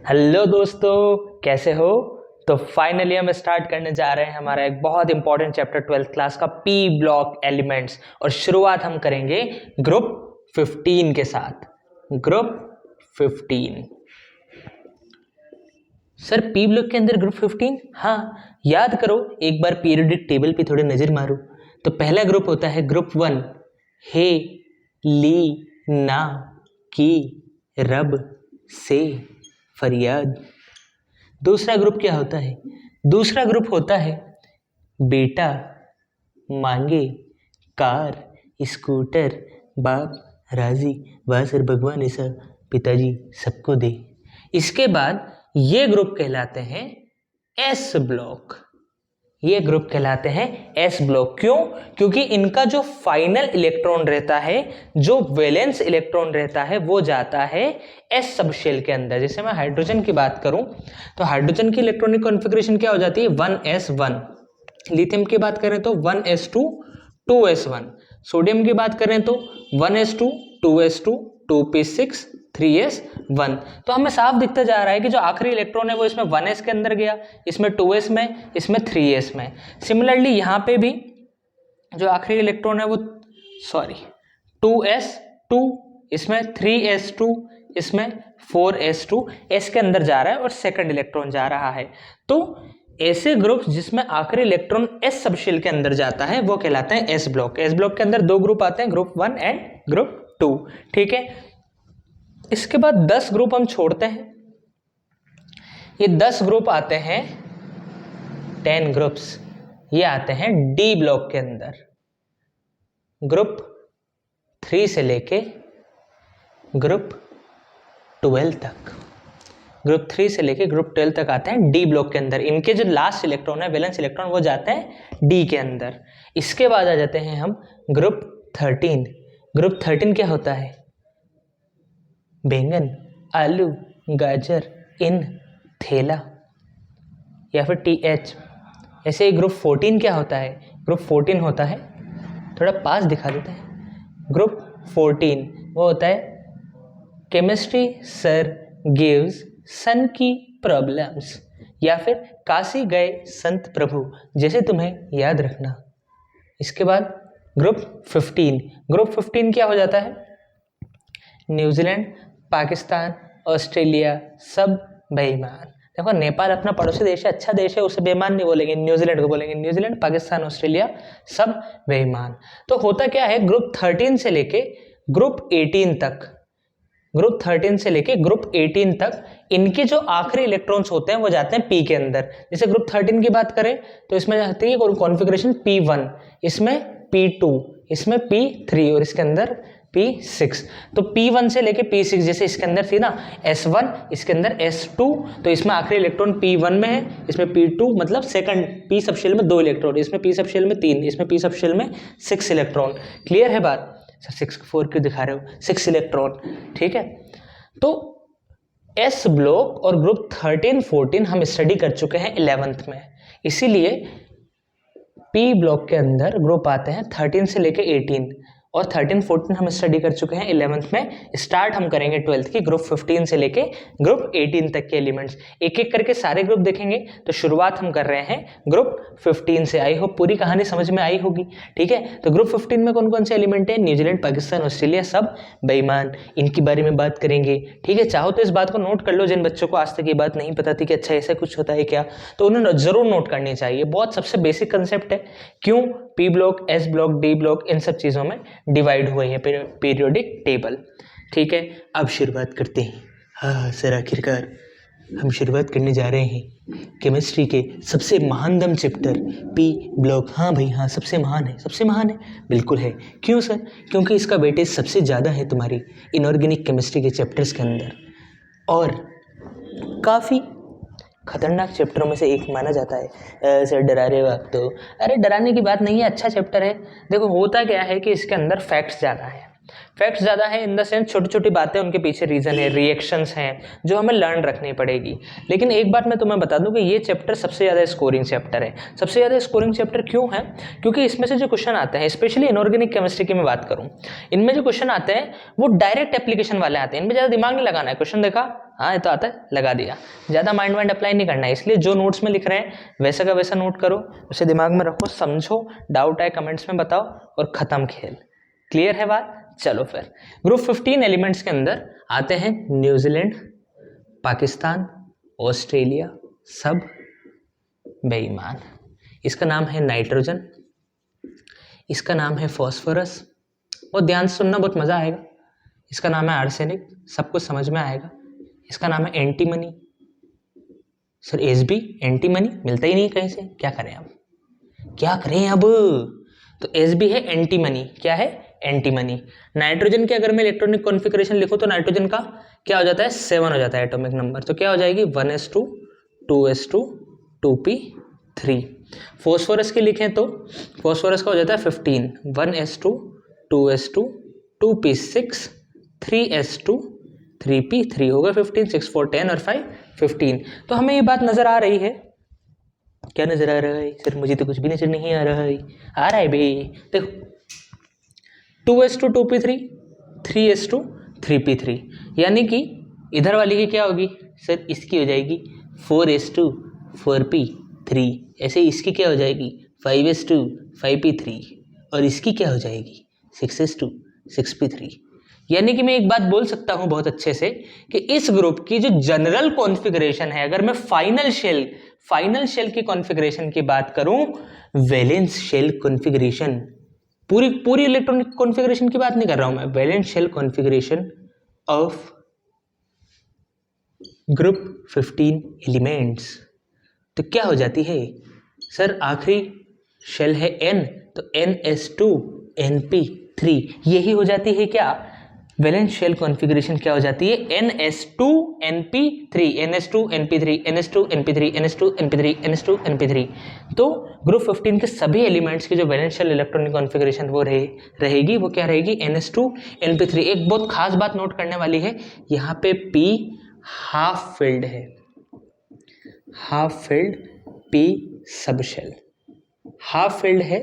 Hello दोस्तों, कैसे हो। तो फाइनली हम स्टार्ट करने जा रहे हैं हमारा एक बहुत इंपॉर्टेंट चैप्टर 12th क्लास का पी ब्लॉक एलिमेंट्स। और शुरुआत हम करेंगे ग्रुप 15 के साथ। ग्रुप 15। सर पी ब्लॉक के अंदर ग्रुप 15? हाँ, याद करो, एक बार पीरियोडिक टेबल पे थोड़ी नजर मारो। तो पहला ग्रुप होता है ग्रुप 1, हे, ली, ना, की, रब, से, फरियाद। दूसरा ग्रुप क्या होता है? दूसरा ग्रुप होता है बेटा, मांगे, कार, स्कूटर, बाप, राजी, वाह सर भगवान ऐसा पिताजी सबको दे। इसके बाद ये ग्रुप कहलाते हैं एस ब्लॉक। ये ग्रुप कहलाते हैं एस ब्लॉक। क्यों? क्योंकि इनका जो फाइनल इलेक्ट्रॉन रहता है, जो वैलेंस इलेक्ट्रॉन रहता है, वो जाता है एस सबशेल के अंदर। जैसे मैं हाइड्रोजन की बात करूं तो हाइड्रोजन की इलेक्ट्रॉनिक कॉन्फ़िगरेशन क्या हो जाती है? 1s1। लिथियम की बात करें तो 1s2 2s1। सोडियम की बात करें तो 1s2 2s2 2p6 3s1। तो हमें साफ दिखता जा रहा है कि जो आखिरी इलेक्ट्रॉन है वो इसमें 1s के अंदर गया, इसमें 2s में, इसमें 3s में। सिमिलरली यहाँ पे भी जो आखिरी इलेक्ट्रॉन है वो 2s2, इसमें 3s2, इसमें 4s2 s के अंदर जा रहा है और सेकंड इलेक्ट्रॉन जा रहा है। तो ऐसे ग्रुप जिसमें आखिरी इलेक्ट्रॉन एस सबशेल के अंदर जाता है वो कहलाते हैं एस ब्लॉक। एस ब्लॉक के अंदर दो ग्रुप आते हैं, ग्रुप 1 एंड ग्रुप 2। ठीक है, इसके बाद 10 ग्रुप हम छोड़ते हैं। ये 10 ग्रुप आते हैं, 10 ग्रुप्स ये आते हैं डी ब्लॉक के अंदर। ग्रुप 3 से लेके ग्रुप 12 तक, ग्रुप 3 से लेके ग्रुप 12 तक आते हैं डी ब्लॉक के अंदर। इनके जो लास्ट इलेक्ट्रॉन है, वैलेंस इलेक्ट्रॉन, वो जाते हैं डी के अंदर। इसके बाद आ जाते हैं हम ग्रुप 13। ग्रुप 13 क्या होता है? बैंगन, आलू, गाजर, इन, थैला या फिर TH। ऐसे ही ग्रुप 14 क्या होता है? ग्रुप 14 होता है, थोड़ा पास दिखा देते हैं। ग्रुप 14 वो होता है केमिस्ट्री सर गिव्स सन की प्रॉब्लम्स, या फिर काशी गए संत प्रभु, जैसे तुम्हें याद रखना। इसके बाद ग्रुप 15। ग्रुप 15 क्या हो जाता है? न्यूजीलैंड, पाकिस्तान, ऑस्ट्रेलिया सब बेईमान। देखो, नेपाल अपना पड़ोसी देश है, अच्छा देश है, उसे बेईमान नहीं बोलेंगे, न्यूजीलैंड को बोलेंगे। न्यूजीलैंड, पाकिस्तान, ऑस्ट्रेलिया सब बेईमान। तो होता क्या है, ग्रुप 13 से लेके ग्रुप 18 तक, ग्रुप 13 से लेके ग्रुप 18 तक इनके जो आखिरी इलेक्ट्रॉन्स होते हैं वो जाते हैं पी के अंदर। जैसे ग्रुप 13 की बात करें तो इसमें जाती है कॉन्फ़िगरेशन P1, इसमें P2, इसमें P3 और इसके अंदर P6। तो P1 से लेके P6, जैसे इसके अंदर थी ना S1, इसके अंदर S2, तो इसमें आखिरी इलेक्ट्रॉन P1 में है, इसमें P2 मतलब सेकंड P सबशेल में 2 इलेक्ट्रॉन, इसमें P सबशेल में 3, इसमें P सबशेल में 6 इलेक्ट्रॉन। क्लियर है बात? सर 6 4 क्यों दिखा रहे हो? 6 इलेक्ट्रॉन। ठीक है, तो एस ब्लॉक और ग्रुप 13 14 हम स्टडी कर चुके हैं 11th में, इसीलिए पी ब्लॉक के अंदर ग्रुप आते हैं 13 से लेके 18, और 13 14 हम स्टडी कर चुके हैं 11th में। स्टार्ट हम करेंगे 12th की ग्रुप 15 से लेके ग्रुप 18 तक के एलिमेंट्स। एक एक करके सारे ग्रुप देखेंगे। तो शुरुआत हम कर रहे हैं ग्रुप 15 से। आई होप पूरी कहानी समझ में आई होगी। ठीक है, तो ग्रुप 15 में कौन कौन से एलिमेंट है? न्यूजीलैंड, पाकिस्तान, ऑस्ट्रेलिया सब बेईमान, इनके बारे में बात करेंगे। ठीक है, चाहो तो इस बात को नोट कर लो, जिन बच्चों को आज तक ये बात नहीं पता थी कि अच्छा ऐसा कुछ होता है क्या, तो उन्हें जरूर नोट करनी चाहिए। बहुत सबसे बेसिक कंसेप्ट है। क्यों P block, S block, D block in सब चीज़ों में डिवाइड हुए हैं पीरियोडिक टेबल। ठीक है, अब शुरुआत करते हैं। हाँ सर, आखिरकार हम शुरुआत करने जा रहे हैं केमिस्ट्री के सबसे महानतम चैप्टर पी ब्लॉक। हाँ भाई हाँ, सबसे महान है, सबसे महान है, बिल्कुल है। क्यों सर? क्योंकि इसका वेटेज सबसे ज़्यादा है तुम्हारी इनऑर्गेनिक केमिस्ट्री के चैप्टर्स के अंदर, और काफ़ी खतरनाक चैप्टरों में से एक माना जाता है। सर डरा रहे हो आप तो? अरे डराने की बात नहीं है, अच्छा चैप्टर है। देखो होता क्या है कि इसके अंदर फैक्ट्स ज़्यादा है। फैक्ट्स ज़्यादा है इन द सेंस छोटी छोटी बातें उनके पीछे रीज़न है, रिएक्शंस हैं जो हमें लर्न रखनी पड़ेगी। लेकिन एक बात मैं तुम्हें बता दूं कि ये चैप्टर सबसे ज़्यादा स्कोरिंग चैप्टर है। सबसे ज़्यादा स्कोरिंग चैप्टर क्यों है? क्योंकि इसमें से जो क्वेश्चन आते हैं, स्पेशली इनऑर्गेनिक केमिस्ट्री की मैं बात करूँ, इनमें जो क्वेश्चन आते हैं वो डायरेक्ट एप्लीकेशन वाले आते हैं। इनमें ज़्यादा दिमाग नहीं लगाना है, क्वेश्चन देखा हाँ ये तो आता है लगा दिया, ज़्यादा माइंड वाइंड अप्लाई नहीं करना है। इसलिए जो नोट्स में लिख रहे हैं वैसा का वैसा नोट करो, उसे दिमाग में रखो, समझो, डाउट आए कमेंट्स में बताओ और ख़त्म खेल। क्लियर है बात? चलो फिर ग्रुप 15 एलिमेंट्स के अंदर आते हैं न्यूजीलैंड, पाकिस्तान, ऑस्ट्रेलिया, सब बेईमान। इसका नाम है नाइट्रोजन, इसका नाम है फॉस्फोरस, और ध्यान से सुनना बहुत मज़ा आएगा। इसका नाम है आर्सेनिक, सब कुछ समझ में आएगा। इसका नाम है एंटीमनी। सर एसबी एंटीमनी मिलता ही नहीं कहीं से, क्या करें अब, क्या करें अब? तो एसबी है एंटीमनी। क्या है? एंटीमनी। नाइट्रोजन के अगर मैं इलेक्ट्रॉनिक कॉन्फ़िगरेशन लिखूं तो नाइट्रोजन का क्या हो जाता है? 7 हो जाता है एटॉमिक नंबर। तो क्या हो जाएगी? 1s2 2s2 2p3। फॉस्फोरस की लिखें तो फॉस्फोरस का हो जाता है 15, 1s2 2s2 2p6 3s2 3p3 होगा 15, 6 4 10 और 5 15। तो हमें ये बात नजर आ रही है। क्या नजर आ रहा है? सर मुझे तो कुछ भी नजर नहीं आ रहा है। आ रहा है भाई, देखो 2s2 2p3 3s2 3p3, यानी कि इधर वाली की क्या होगी? सर इसकी हो जाएगी 4s2 4p3, ऐसे इसकी क्या हो जाएगी? 5s2 5p3, और इसकी क्या हो जाएगी? 6s2 6p3। यानी कि मैं एक बात बोल सकता हूं बहुत अच्छे से कि इस ग्रुप की जो जनरल कॉन्फ़िगरेशन है, अगर मैं फाइनल शेल की कॉन्फ़िगरेशन की बात करूं, वैलेंस शेल कॉन्फ़िगरेशन, पूरी इलेक्ट्रॉनिक कॉन्फ़िगरेशन की बात नहीं कर रहा हूं मैं, valence shell configuration of group 15 elements, तो क्या हो जाती है? सर आखिरी शेल है n, तो ns2 np3, यही हो जाती है क्या? वैलेंस शेल कॉन्फ़िगरेशन क्या हो जाती है? ns2 np3 ns2 np3 ns2 np3 ns2 np3 ns2 np3। तो ग्रुप 15 के सभी एलिमेंट्स की जो वैलेंस शेल इलेक्ट्रॉनिक कॉन्फ़िगरेशन वो रहेगी, वो क्या रहेगी? ns2 np3। एक बहुत खास बात नोट करने वाली है, यहाँ पे p हाफ फिल्ड है, half filled p sub shell half filled है।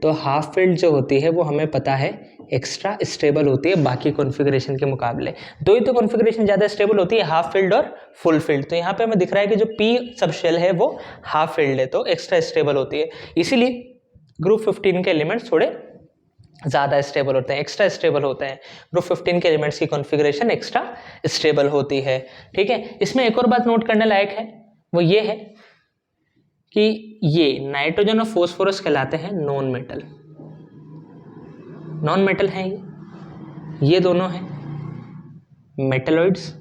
तो हाफ फिल्ड जो होती है वो हमें पता है एक्स्ट्रा स्टेबल होती है बाकी कॉन्फ़िगरेशन के मुकाबले। दो ही तो कॉन्फ़िगरेशन ज़्यादा स्टेबल होती है, हाफ फिल्ड और फुल फिल्ड। तो यहाँ पे हमें दिख रहा है कि जो p सब शेल है वो हाफ फिल्ड है, तो एक्स्ट्रा स्टेबल होती है। इसीलिए ग्रुप 15 के एलिमेंट्स थोड़े ज़्यादा स्टेबल होते हैं, एक्स्ट्रा स्टेबल होते हैं। ग्रुप 15 के एलिमेंट्स की कॉन्फ़िगरेशन एक्स्ट्रा स्टेबल होती है। ठीक है, इसमें एक और बात नोट करने लायक है, वो ये है कि ये नाइट्रोजन और फॉस्फोरस कहलाते हैं नॉन मेटल। नॉन मेटल हैं ये दोनों हैं मेटलॉइड्स,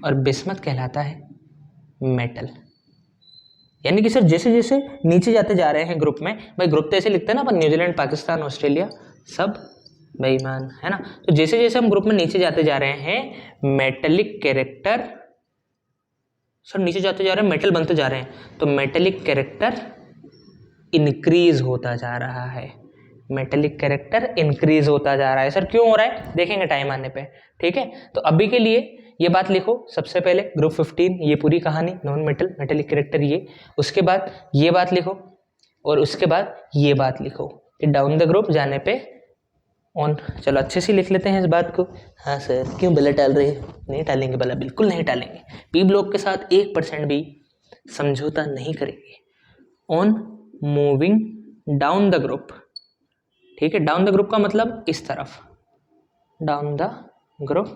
और बिस्मथ कहलाता है मेटल। यानी कि सर जैसे जैसे नीचे जाते जा रहे हैं ग्रुप में, भाई ग्रुप तो ऐसे लिखते हैं ना अपन, न्यूजीलैंड, पाकिस्तान, ऑस्ट्रेलिया, सब बेईमान, है ना। तो जैसे जैसे हम ग्रुप में नीचे जाते जा रहे हैं, मेटेलिक कैरेक्टर, सर नीचे जाते जा रहे हैं मेटल बनते जा रहे हैं, तो मेटेलिक कैरेक्टर इंक्रीज होता जा रहा है। मेटेलिक कैरेक्टर इंक्रीज होता जा रहा है। सर क्यों हो रहा है? देखेंगे टाइम आने पे। ठीक है, तो अभी के लिए ये बात लिखो, सबसे पहले ग्रुप 15 ये पूरी कहानी, नॉन मेटल, मेटेलिक कैरेक्टर ये, उसके बाद ये बात लिखो, और उसके बाद ये बात लिखो कि डाउन द ग्रुप जाने पे ऑन। चलो अच्छे से लिख लेते हैं इस बात को। हाँ सर क्यों बला टाल रहे हो? नहीं टालेंगे बला, बिल्कुल नहीं टालेंगे। पी ब्लॉक के साथ 1% भी समझौता नहीं करेंगे। On moving down the group, ठीक है, डाउन द ग्रुप का मतलब इस तरफ, डाउन द ग्रुप,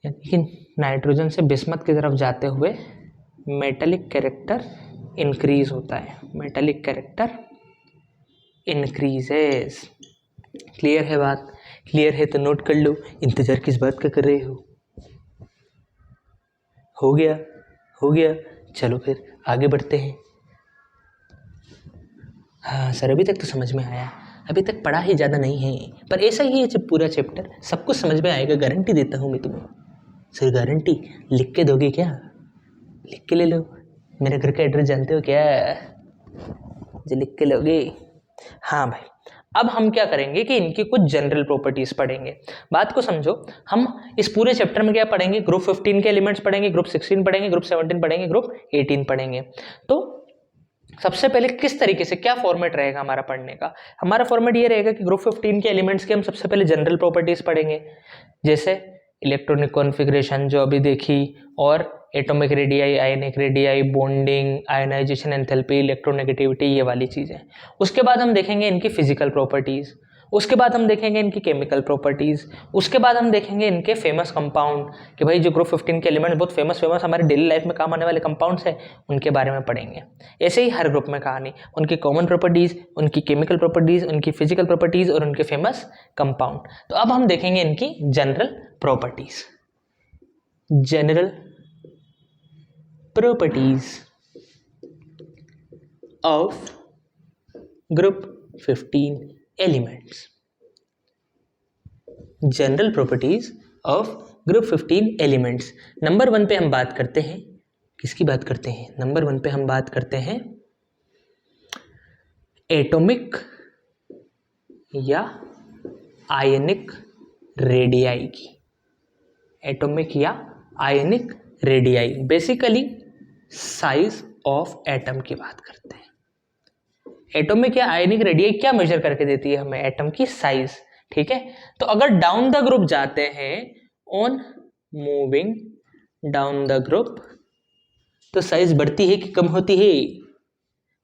यानी कि नाइट्रोजन से बिस्मथ की तरफ जाते हुए मेटेलिक कैरेक्टर इंक्रीज होता है, मेटेलिक कैरेक्टर इंक्रीजेस। क्लियर है बात? क्लियर है तो नोट कर लो, इंतजार किस बात का कर रहे हो? हो गया? हो गया, चलो फिर आगे बढ़ते हैं। हाँ सर अभी तक तो समझ में आया, अभी तक पढ़ा ही ज़्यादा नहीं है, पर ऐसा ही है जब पूरा चैप्टर सब कुछ समझ में आएगा, गारंटी देता हूँ मैं तुम्हें। सर गारंटी लिख के दोगे क्या? लिख के ले लो, मेरे घर का एड्रेस जानते हो क्या, जो लिख के लोगे? हाँ भाई, अब हम क्या करेंगे कि इनकी कुछ जनरल प्रॉपर्टीज पढ़ेंगे। बात को समझो, हम इस पूरे चैप्टर में क्या पढ़ेंगे, ग्रुप 15 के एलिमेंट्स पढ़ेंगे, ग्रुप 16 पढ़ेंगे, ग्रुप 17 पढ़ेंगे, ग्रुप 18 पढ़ेंगे। तो सबसे पहले किस तरीके से, क्या फॉर्मेट रहेगा हमारा पढ़ने का? हमारा फॉर्मेट ये रहेगा कि ग्रुप 15 के एलिमेंट्स के हम सबसे पहले जनरल प्रॉपर्टीज पढ़ेंगे, जैसे इलेक्ट्रॉनिक कॉन्फ़िगरेशन जो अभी देखी, और atomic radii, ionic radii, bonding, ionization enthalpy, electronegativity, ये वाली चीज़ें। उसके बाद हम देखेंगे इनकी फिजिकल प्रॉपर्टीज़, उसके बाद हम देखेंगे इनकी केमिकल प्रॉपर्टीज़, उसके बाद हम देखेंगे इनके फेमस कंपाउंड, कि भाई जो ग्रुप 15 के एलिमेंट बहुत फेमस हमारे डेली लाइफ में काम आने वाले कंपाउंड्स हैं, उनके बारे में पढ़ेंगे। ऐसे ही हर ग्रुप में कहानी, उनकी कॉमन प्रॉपर्टीज़, उनकी केमिकल प्रॉपर्टीज़, उनकी फिजिकल प्रॉपर्टीज़ और उनके फेमस कंपाउंड। तो अब हम देखेंगे इनकी general properties. General properties of group 15 elements। General properties of group 15 elements. Number 1 पे हम बात करते हैं, किसकी बात करते हैं? नंबर 1 पे हम बात करते हैं एटॉमिक या आयनिक रेडियाई की। एटॉमिक या ionic radii, basically size of atom की बात करते हैं। एटॉमिक या आयनिक रेडियाई क्या मेजर करके देती है हमें? एटम की साइज, ठीक है। तो अगर डाउन द ग्रुप जाते हैं, on moving down the group, तो साइज बढ़ती है कि कम होती है?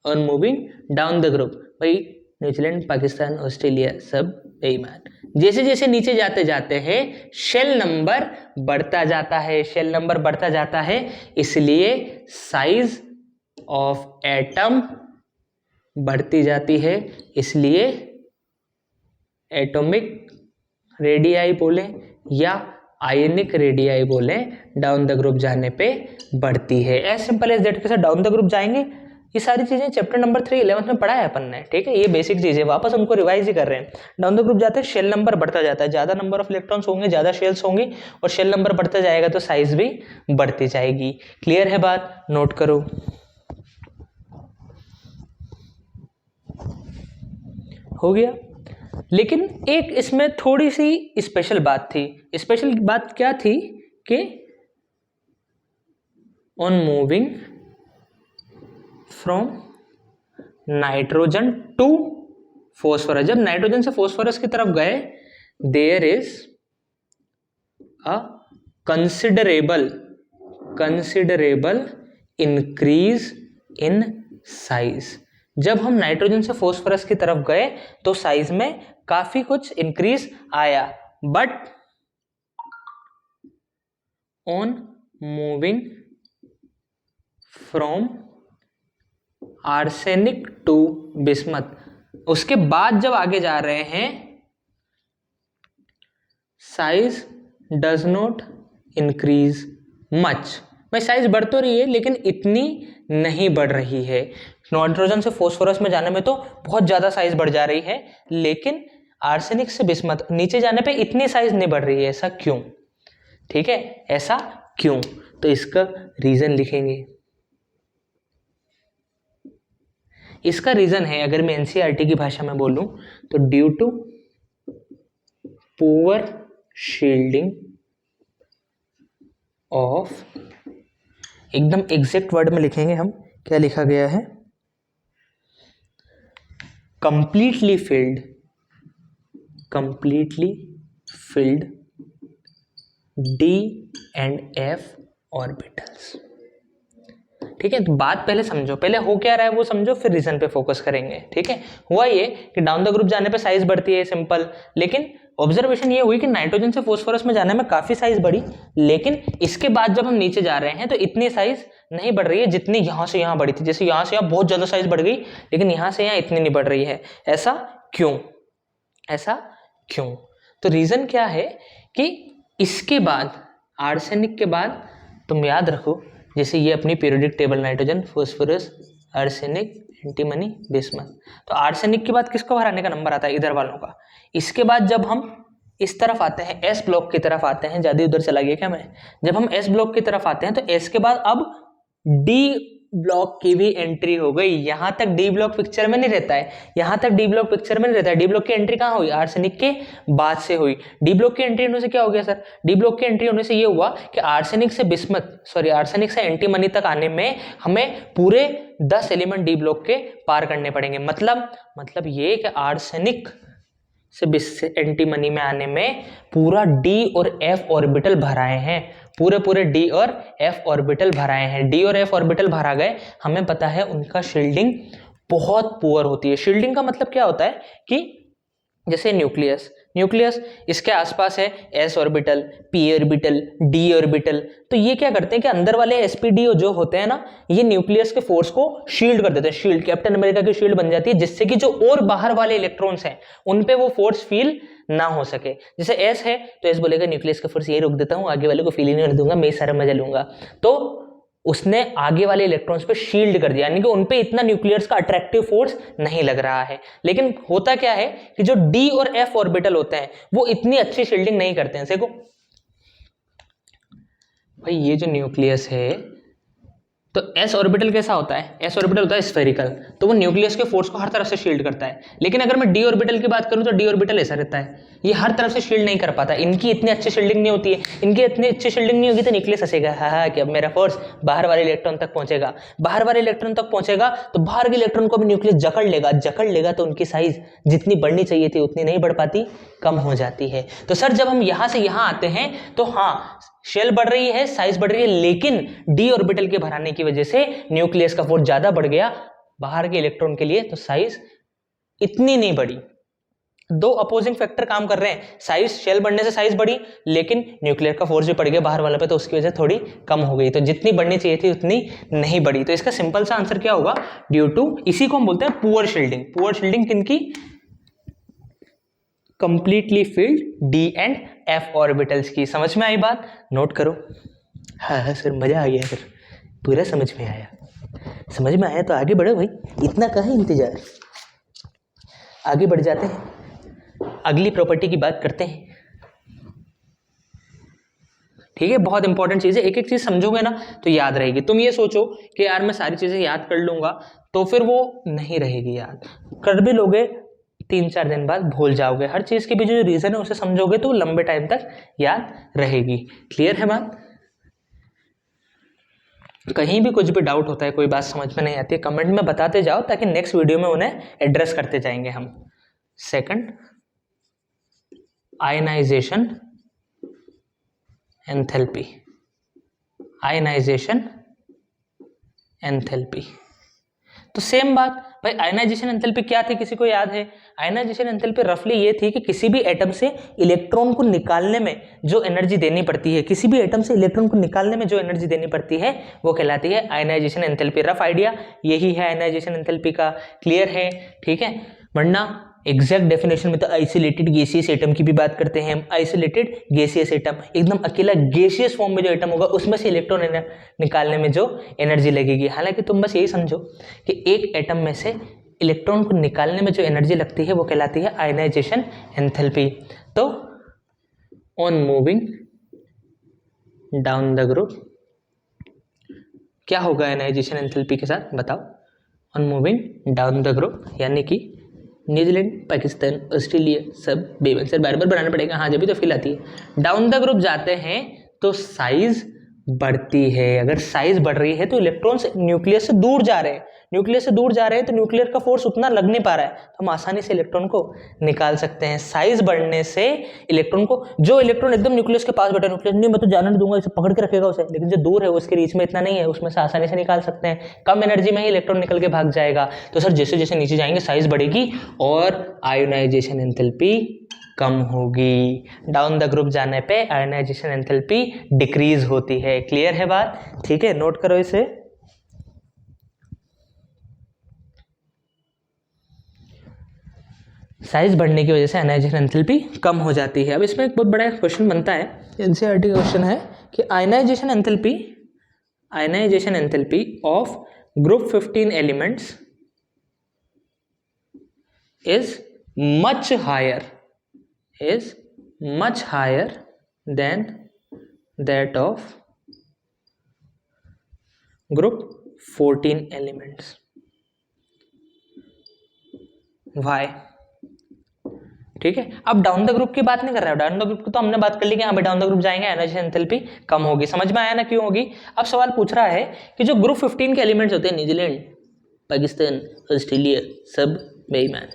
On moving down the group, भाई न्यूजीलैंड, पाकिस्तान, ऑस्ट्रेलिया सब बेईमान। जैसे जैसे नीचे जाते जाते हैं शेल नंबर बढ़ता जाता है, शेल नंबर बढ़ता जाता है, इसलिए साइज ऑफ एटम बढ़ती जाती है, इसलिए एटॉमिक रेडियाई बोले या आयनिक रेडियाई बोले, डाउन द ग्रुप जाने पे बढ़ती है। As simple as that. के साथ डाउन द ग्रुप जाएंगे, ये सारी चीजें चैप्टर नंबर 3 11th में पढ़ा है अपन ने, ठीक है। ये बेसिक चीजें वापस उनको रिवाइज ही कर रहे हैं। डाउन द ग्रुप जाते हैं, शेल नंबर बढ़ता जाता है, ज्यादा नंबर ऑफ इलेक्ट्रॉन्स होंगे, ज्यादा शेल्स होंगी, और शेल नंबर बढ़ता जाएगा तो साइज भी बढ़ती जाएगी। क्लियर है बात? नोट करो। हो गया। लेकिन एक इसमें थोड़ी सी स्पेशल बात थी। स्पेशल बात क्या थी कि on moving from nitrogen to phosphorus, जब नाइट्रोजन से फॉस्फोरस की तरफ गए, there is a considerable increase in size. जब हम नाइट्रोजन से फॉस्फोरस की तरफ गए तो साइज में काफी कुछ इंक्रीज आया, but on moving from arsenic to bismuth, उसके बाद जब आगे जा रहे हैं, size does not increase much. भाई साइज बढ़ तो रही है लेकिन इतनी नहीं बढ़ रही है। नाइट्रोजन से फॉस्फोरस में जाने में तो बहुत ज्यादा साइज बढ़ जा रही है, लेकिन आर्सेनिक से बिस्मथ नीचे जाने पे इतनी साइज नहीं बढ़ रही है। ऐसा क्यों? ठीक है, ऐसा क्यों? तो इसका रीजन लिखेंगे। इसका रीजन है, अगर मैं एनसीईआरटी की भाषा में बोलूं तो due to poor shielding of, एकदम एग्जैक्ट वर्ड में लिखेंगे हम, क्या लिखा गया है? Completely filled D and F orbitals. ठीक है, तो बात पहले समझो, पहले हो क्या रहा है वो समझो, फिर रीजन पे फोकस करेंगे। ठीक है, हुआ ये कि डाउन द ग्रुप जाने पे साइज बढ़ती है, सिंपल, लेकिन ऑब्जर्वेशन ये हुई कि नाइट्रोजन से फॉस्फोरस में जाने में काफी साइज बढ़ी, लेकिन इसके बाद जब हम नीचे जा रहे हैं तो इतनी साइज नहीं बढ़ रही है जितनी यहां से यहां बढ़ी थी। जैसे यहां से यहां बहुत ज्यादा साइज बढ़ गई, लेकिन यहां से यहां इतनी नहीं बढ़ रही है। ऐसा क्यों? ऐसा क्यों? तो रीजन क्या है कि इसके बाद, आर्सेनिक के बाद, तुम याद रखो, जैसे ये अपनी periodic table, nitrogen, phosphorus, arsenic, antimony, bismuth, तो आर्सेनिक के बाद किसको हराने का नंबर आता है? इधर वालों का। इसके बाद जब हम इस तरफ आते हैं, एस ब्लॉक की तरफ आते हैं, ज्यादा उधर चला गया क्या मैं? जब हम एस ब्लॉक की तरफ आते हैं तो एस के बाद अब डी ब्लॉक की भी एंट्री हो गई। यहां तक डी ब्लॉक पिक्चर में नहीं रहता है, यहां तक डी ब्लॉक पिक्चर में नहीं रहता है। डी ब्लॉक की एंट्री कहां हुई? आर्सेनिक के बाद से हुई। डी ब्लॉक की एंट्री होने से क्या हो गया सर? डी ब्लॉक की एंट्री होने से ये हुआ कि आर्सेनिक से बिस्मथ, सॉरी आर्सेनिक से एंटीमनी तक आने में हमें पूरे 10 एलिमेंट डी ब्लॉक के पार करने पड़ेंगे। मतलब ये कि आर्सेनिक से एंटीमनी में आने में पूरा डी और एफ ऑर्बिटल भराए हैं, पूरे डी और एफ ऑर्बिटल भराए हैं। डी और एफ ऑर्बिटल भरा गए, हमें पता है उनका शील्डिंग बहुत पुअर होती है। शील्डिंग का मतलब क्या होता है कि जैसे न्यूक्लियस इसके आसपास है S orbital, P orbital, D orbital, तो ये क्या करते हैं कि अंदर वाले एसपीडी जो होते हैं ना, ये न्यूक्लियस के फोर्स को शील्ड कर देते हैं। शील्ड, कैप्टन अमेरिका की शील्ड बन जाती है, जिससे कि जो और बाहर वाले इलेक्ट्रॉन्स हैं उन पे वो फोर्स फील ना हो सके। जैसे एस है तो एस बोलेगा न्यूक्लियस का फोर्स यही रोक देता हूं, आगे वाले को फील ही नहीं दूंगा, मैं सारा मजा लूंगा। तो उसने आगे वाले इलेक्ट्रॉन्स पे शील्ड कर दिया, यानी कि उन पे इतना न्यूक्लियस का अट्रैक्टिव फोर्स नहीं लग रहा है। लेकिन होता क्या है कि जो डी और एफ ऑर्बिटल होते हैं वो इतनी अच्छी शील्डिंग नहीं करते हैं। देखो भाई, ये जो न्यूक्लियस है तो एस ऑर्बिटल कैसा होता है? एस ऑर्बिटल होता है स्फेरिकल, तो वो न्यूक्लियस के फोर्स को हर तरफ से शील्ड करता है। लेकिन अगर मैं डी ऑर्बिटल की बात करूं तो डी ऑर्बिटल ऐसा रहता है, ये हर तरफ से शील्ड नहीं कर पाता, इनकी इतनी अच्छी शील्डिंग नहीं होती है। इनकी इतनी अच्छी शील्डिंग नहीं होगी तो न्यूक्लियस हंसेगा, हाँ कि अब मेरा फोर्स बाहर वाले इलेक्ट्रॉन तक पहुंचेगा। बाहर वाले इलेक्ट्रॉन तक पहुंचेगा तो बाहर के इलेक्ट्रॉन को भी न्यूक्लियस जकड़ लेगा तो उनकी साइज जितनी बढ़नी चाहिए थी उतनी नहीं बढ़ पाती, कम हो जाती है। तो सर जब हम यहां से यहां आते हैं तो हाँ, शेल बढ़ रही है, साइज बढ़ रही है, लेकिन डी ऑर्बिटल के भराने की वजह से न्यूक्लियस का फोर्स ज्यादा बढ़ गया बाहर के इलेक्ट्रॉन के लिए, तो साइज इतनी नहीं बढ़ी। दो अपोजिंग फैक्टर काम कर रहे हैं, साइज शेल बढ़ने से साइज बढ़ी, लेकिन न्यूक्लियर का फोर्स भी पड़ गया बाहर वाले पे, तो उसकी वजह से थोड़ी कम हो गई। तो जितनी बढ़नी चाहिए थी उतनी नहीं बढ़ी। तो इसका सिंपल सा आंसर क्या होगा? ड्यू टू, इसी को हम बोलते हैं पुअर शील्डिंग। पुअर शील्डिंग किनकी? Completely filled D and F orbitals की। समझ में आई बात? नोट करो। हाँ सर, मजा आ गया सर, पूरा समझ में आया। समझ में आया तो आगे बढ़ो भाई, इतना कहाँ इंतजार। आगे बढ़ जाते हैं, अगली प्रॉपर्टी की बात करते हैं। ठीक है, बहुत इंपॉर्टेंट चीज है, एक एक चीज समझोगे ना तो याद रहेगी। तुम ये सोचो कि यार मैं सारी चीजें याद कर लूंगा, तो फिर वो नहीं रहेगी याद। कर भी लोगे 3-4 दिन बाद भूल जाओगे। हर चीज के भी जो रीजन है उसे समझोगे तो लंबे टाइम तक याद रहेगी। क्लियर है बात? कहीं भी कुछ भी डाउट होता है, कोई बात समझ में नहीं आती है, कमेंट में बताते जाओ ताकि नेक्स्ट वीडियो में उन्हें एड्रेस करते जाएंगे हम। Second, ionization enthalpy. Ionization enthalpy, तो सेम बात भाई। आयनाइजेशन एंथैल्पी क्या थी, किसी को याद है? आयनाइजेशन एंथैल्पी रफली ये थी कि किसी भी एटम से इलेक्ट्रॉन को निकालने में जो एनर्जी देनी पड़ती है, किसी भी एटम से इलेक्ट्रॉन को निकालने में जो एनर्जी देनी पड़ती है वो कहलाती है आयनाइजेशन एंथैल्पी। रफ आइडिया यही है आयनाइजेशन एंथैल्पी का। क्लियर है? ठीक है, वरना एग्जैक्ट डेफिनेशन में तो आइसोलेटेड गैसियस एटम की भी बात करते हैं हम। आइसोलेटेड गैसियस एटम, एकदम अकेला गैसियस फॉर्म में जो एटम होगा उसमें से इलेक्ट्रॉन निकालने में जो एनर्जी लगेगी। हालांकि तुम बस यही समझो कि एक एटम में से इलेक्ट्रॉन को निकालने में जो एनर्जी लगती है वो कहलाती है आयनाइजेशन एंथैल्पी। तो on moving down the group क्या होगा आयनाइजेशन एंथैल्पी के साथ, बताओ? On moving down the group यानी कि न्यूजीलैंड, पाकिस्तान, ऑस्ट्रेलिया सब बेबन सर बार बार बनाना पड़ेगा, हाँ जब भी तो फील आती है। डाउन द ग्रुप जाते हैं तो साइज बढ़ती है। अगर साइज बढ़ रही है तो इलेक्ट्रॉन्स न्यूक्लियस से दूर जा रहे हैं, न्यूक्लियस से दूर जा रहे हैं तो न्यूक्लियर का फोर्स उतना लग नहीं पा रहा है, तो हम आसानी से इलेक्ट्रॉन को निकाल सकते हैं। साइज बढ़ने से इलेक्ट्रॉन को, जो इलेक्ट्रॉन एकदम न्यूक्लियस के पास बैठा, न्यूक्लियस नहीं मैं तो जाने नहीं दूंगा, इसे पकड़ के रखेगा उसे, लेकिन जो दूर है उसके रीच में इतना नहीं है, उसमें से आसानी से निकाल सकते हैं। कम एनर्जी में ही इलेक्ट्रॉन निकल के भाग जाएगा। तो सर जैसे जैसे नीचे जाएंगे साइज बढ़ेगी और आयोनाइजेशन एंथैल्पी कम होगी। डाउन द ग्रुप जाने पे आयोनाइजेशन एंथैल्पी डिक्रीज होती है। क्लियर है बात? ठीक है, नोट करो इसे। साइज बढ़ने की वजह से आयोनाइजेशन एंथैल्पी कम हो जाती है। अब इसमें एक बहुत बड़ा क्वेश्चन बनता है, एनसीईआरटी का क्वेश्चन है कि ionization enthalpy of group 15 elements is much higher than that of group 14 elements. Why? ठीक है, अब डाउन द ग्रुप की बात नहीं कर रहा है, डाउन द ग्रुप की तो हमने बात कर ली कि हाँ भाई डाउन द ग्रुप जाएंगे एनर्जी एंथैल्पी कम होगी, समझ में आया ना क्यों होगी। अब सवाल पूछ रहा है कि जो ग्रुप 15 के एलिमेंट्स होते हैं, न्यूजीलैंड, पाकिस्तान, ऑस्ट्रेलिया, सब बेईमान।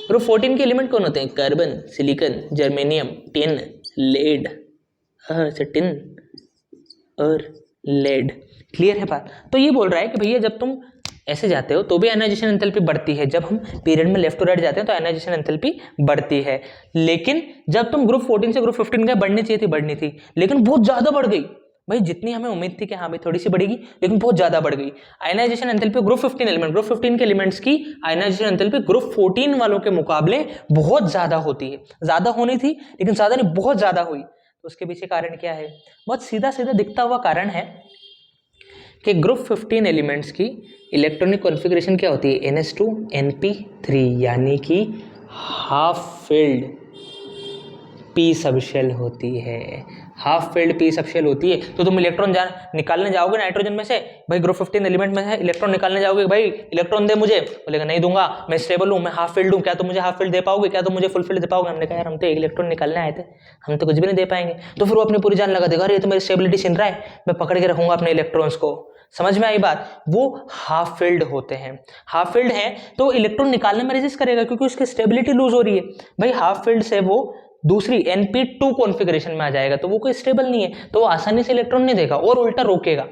ग्रुप 14 के एलिमेंट कौन होते हैं? Carbon, silicon, germanium, tin, lead, tin और लेड। क्लियर है बात? तो ये बोल रहा है कि भैया जब तुम ऐसे जाते हो तो भी आयनाइजेशन एंथैल्पी बढ़ती है, जब हम पीरियड में लेफ्ट टू राइट जाते हैं तो आयनाइजेशन एंथैल्पी बढ़ती है, लेकिन जब तुम ग्रुप 14 से ग्रुप 15 गए, बढ़नी चाहिए थी, बढ़नी थी, लेकिन बहुत ज्यादा बढ़ गई भाई, जितनी हमें उम्मीद थी कि हाँ भाई थोड़ी सी बढ़ेगी, लेकिन बहुत ज्यादा बढ़ गई। Ionization enthalpy group 15 element, group 15 के एलिमेंट्स की आयनाइजेशन एंथैल्पी ग्रुप 14 वालों के मुकाबले बहुत ज्यादा होती है। ज्यादा होनी थी लेकिन ज्यादा नहीं, बहुत ज्यादा हुई। तो उसके पीछे कारण क्या है? बहुत सीधा सीधा दिखता हुआ कारण है कि ग्रुप 15 एलिमेंट्स की इलेक्ट्रॉनिक कॉन्फ़िगरेशन क्या होती है? NH2 NP3, यानी कि हाफ फिल्ड पी सबशेल होती है। हाफ फिल्ड पी सबशेल होती है। तो तुम इलेक्ट्रॉन निकालने जाओगे नाइट्रोजन में से, भाई ग्रुप 15 एलिमेंट में है, इलेक्ट्रॉन निकालने जाओगे, भाई इलेक्ट्रॉन दे मुझे, बोलेगा नहीं दूंगा, मैं स्टेबल हूँ, मैं हाफ फील्ड हूँ, क्या तुम मुझे हाफ फील्ड दे पाओगे? क्या तुम मुझे फुल फील्ड दे पाओगे? हमने कहा यार हम तो एक इलेक्ट्रॉन निकालने आए थे, हम तो कुछ भी नहीं दे पाएंगे। तो फिर वो अपनी पूरी जान लगा देगा, अरे ये तो मेरी स्टेबिलिटी छिन रहा है, मैं पकड़ के रखूंगा अपने इलेक्ट्रॉन्स को। समझ में आई बात? वो हाफ फील्ड होते हैं। हाफ फील्ड है तो इलेक्ट्रॉन निकालने में रेजिस्ट करेगा क्योंकि उसकी स्टेबिलिटी लूज हो रही है। भाई हाफ फील्ड से वो दूसरी NP2 कॉन्फ़िगरेशन में आ जाएगा तो वो कोई स्टेबल नहीं है, तो वो आसानी से इलेक्ट्रॉन नहीं देगा और उल्टा रोकेगा।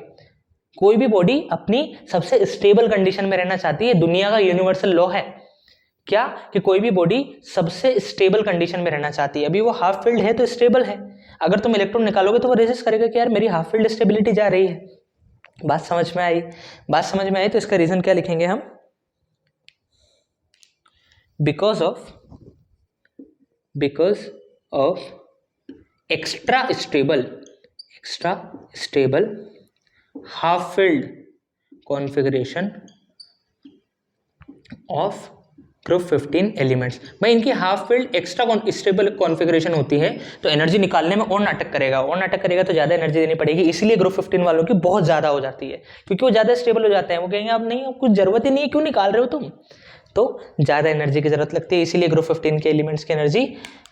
कोई भी बॉडी अपनी सबसे स्टेबल कंडीशन में रहना चाहती है, दुनिया का यूनिवर्सल लॉ है क्या कि कोई भी बॉडी सबसे स्टेबल कंडीशन में रहना चाहती है। अभी वो हाफ फील्ड है तो स्टेबल है, अगर तुम इलेक्ट्रॉन निकालोगे तो वो रेजिस्ट करेगा कि यार मेरी हाफ फील्ड स्टेबिलिटी जा रही है। बात समझ में आई? बात समझ में आई तो इसका रीजन क्या लिखेंगे हम? Because of extra stable half field configuration of group 15 elements. भाई इनकी half field extra stable configuration होती है तो एनर्जी निकालने में और नाटक करेगा तो ज़्यादा एनर्जी देनी पड़ेगी, इसलिए ग्रुप 15 वालों की बहुत ज़्यादा हो जाती है क्योंकि वो ज़्यादा स्टेबल हो जाते हैं। वो कहेंगे अब नहीं, अब कुछ ज़रूरत ही नहीं है, क्यों निकाल रहे हो तुम? तो ज़्यादा एनर्जी की ज़रूरत लगती है, इसीलिए ग्रुप 15 के एलिमेंट्स की एनर्जी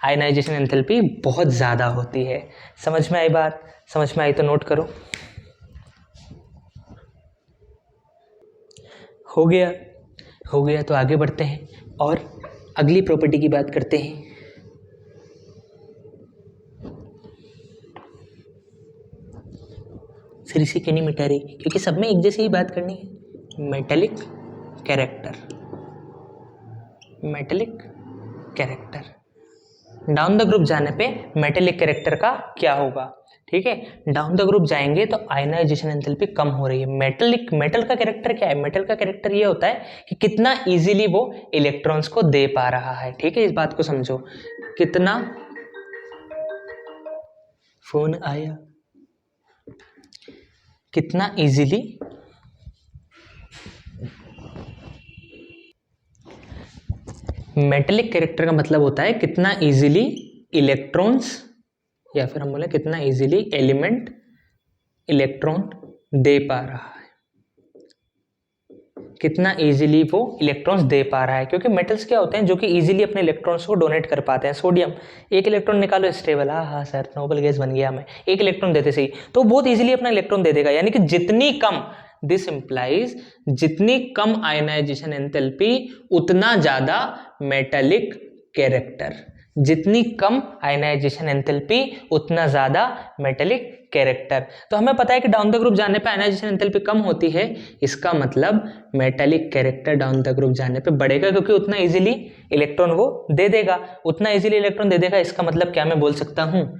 आयनाइजेशन एंथैल्पी बहुत ज़्यादा होती है। समझ में आई बात? समझ में आई तो नोट करो। हो गया तो आगे बढ़ते हैं और अगली प्रॉपर्टी की बात करते हैं। फिर इसे क्यों नहीं मिटा रही? क्योंकि सब में एक जैसी ही बात करनी है। Metallic character down the group जाने पे मेटेलिक कैरेक्टर का क्या होगा? ठीक है, डाउन द ग्रुप जाएंगे तो आयनाइजेशन एंथैल्पी कम हो रही है। मेटल का कैरेक्टर क्या है? मेटल का कैरेक्टर ये होता है कि कितना इजीली वो इलेक्ट्रॉन्स को दे पा रहा है। ठीक है, इस बात को समझो, कितना फोन आया, कितना इजीली मेटेलिक कैरेक्टर का मतलब होता है कितना इजीली इलेक्ट्रॉन्स, या फिर हम बोले कितना इजीली एलिमेंट इलेक्ट्रॉन दे पा रहा है, कितना इजीली वो इलेक्ट्रॉन्स दे पा रहा है। क्योंकि मेटल्स क्या होते हैं जो कि इजीली अपने इलेक्ट्रॉन्स को डोनेट कर पाते हैं। सोडियम, एक इलेक्ट्रॉन निकालो स्टेबल, हाँ सर नोबल गैस बन गया मैं, एक इलेक्ट्रॉन देते सही तो बहुत इजीली अपना इलेक्ट्रॉन दे देगा। यानी कि जितनी कम, दिस इंप्लाइज जितनी कम आयनाइजेशन एंथैल्पी उतना ज्यादा मेटेलिक कैरेक्टर, जितनी कम आयनाइजेशन एंथैल्पी उतना ज्यादा मेटेलिक कैरेक्टर। तो हमें पता है कि डाउन द ग्रुप जाने पे आयनाइजेशन एंथैल्पी कम होती है, इसका मतलब metallic character down the group जाने पे बढ़ेगा क्योंकि उतना इजीली इलेक्ट्रॉन वो दे देगा, उतना इजीली इलेक्ट्रॉन दे देगा। इसका मतलब क्या मैं बोल सकता हूँ,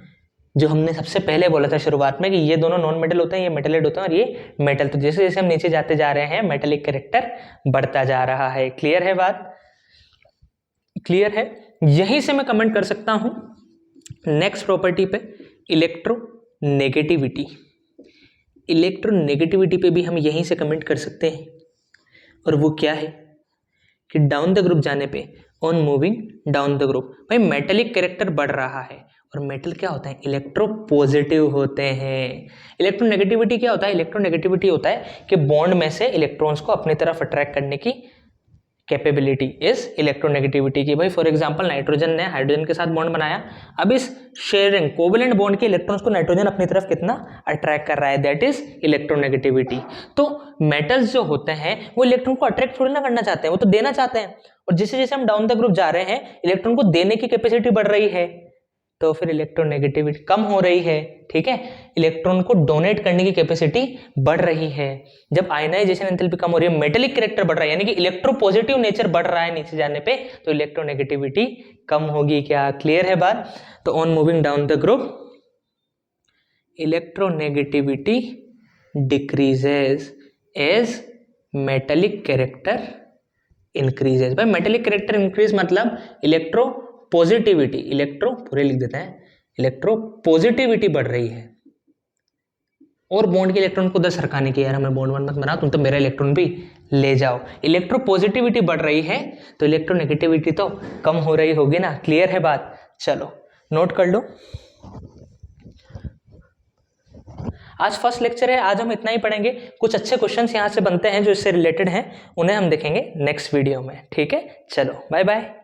जो हमने सबसे पहले बोला था शुरुआत में कि ये दोनों नॉन मेटल होते हैं, ये मेटलेट होते हैं और ये मेटल। तो जैसे जैसे हम नीचे जाते जा रहे हैं मेटेलिक कैरेक्टर बढ़ता जा रहा है। क्लियर है बात? क्लियर है? यहीं से मैं कमेंट कर सकता हूं नेक्स्ट प्रॉपर्टी पे, इलेक्ट्रोनेगेटिविटी। इलेक्ट्रोनेगेटिविटी पे भी हम यहीं से कमेंट कर सकते हैं, और वो क्या है कि डाउन द ग्रुप जाने पे, on moving down the group, भाई मेटेलिक कैरेक्टर बढ़ रहा है और मेटल क्या होता है, इलेक्ट्रोपॉजिटिव होते हैं। इलेक्ट्रोनेगेटिविटी क्या होता है, इलेक्ट्रोनेगेटिविटी होता है कि बॉन्ड में से इलेक्ट्रॉन्स को अपनी तरफ अट्रैक्ट करने की कैपेबिलिटी इज इलेक्ट्रोनेगेटिविटी की। भाई फॉर एग्जांपल नाइट्रोजन ने हाइड्रोजन के साथ बॉन्ड बनाया, अब इस शेयरिंग कोवेलेंट बॉन्ड के इलेक्ट्रॉन्स को नाइट्रोजन अपनी तरफ कितना अट्रैक्ट कर रहा है, दैट इज इलेक्ट्रोनेगेटिविटी। तो मेटल्स जो होते हैं वो इलेक्ट्रॉन को अट्रैक्ट थोड़ी ना करना चाहते हैं, वो तो देना चाहते हैं, और जैसे जैसे हम डाउन द ग्रुप जा रहे हैं इलेक्ट्रॉन को देने की कैपेसिटी बढ़ रही है, तो फिर इलेक्ट्रोनेगेटिविटी कम हो रही है, ठीक है, इलेक्ट्रॉन को डोनेट करने की कैपेसिटी बढ़ रही है। जब आयनाइजेशन एंथैल्पी कम हो रही है, मेटेलिक कैरेक्टर बढ़ रहा है, यानी कि इलेक्ट्रोपॉजिटिव नेचर बढ़ रहा है नीचे जाने पे, तो इलेक्ट्रोनेगेटिविटी कम होगी। क्या क्लियर है बात? तो on moving down the group electronegativity decreases as metallic character increases. भाई मेटेलिक कैरेक्टर इंक्रीज मतलब इलेक्ट्रो पॉजिटिविटी, इलेक्ट्रो पूरे लिख देते हैं, इलेक्ट्रो पॉजिटिविटी बढ़ रही है, और बॉन्ड के इलेक्ट्रॉन को उधर सरकाने की, यार हमें बॉन्ड मत बनाओ, तुम तो मेरा इलेक्ट्रॉन भी ले जाओ। इलेक्ट्रो पॉजिटिविटी बढ़ रही है तो इलेक्ट्रोनेगेटिविटी तो कम हो रही होगी ना। क्लियर है बात? चलो नोट कर लो। आज फर्स्ट लेक्चर है, आज हम इतना ही पढ़ेंगे। कुछ अच्छे क्वेश्चंस यहाँ से बनते हैं जो इससे रिलेटेड हैं, उन्हें हम देखेंगे नेक्स्ट वीडियो में, ठीक है। चलो बाय बाय।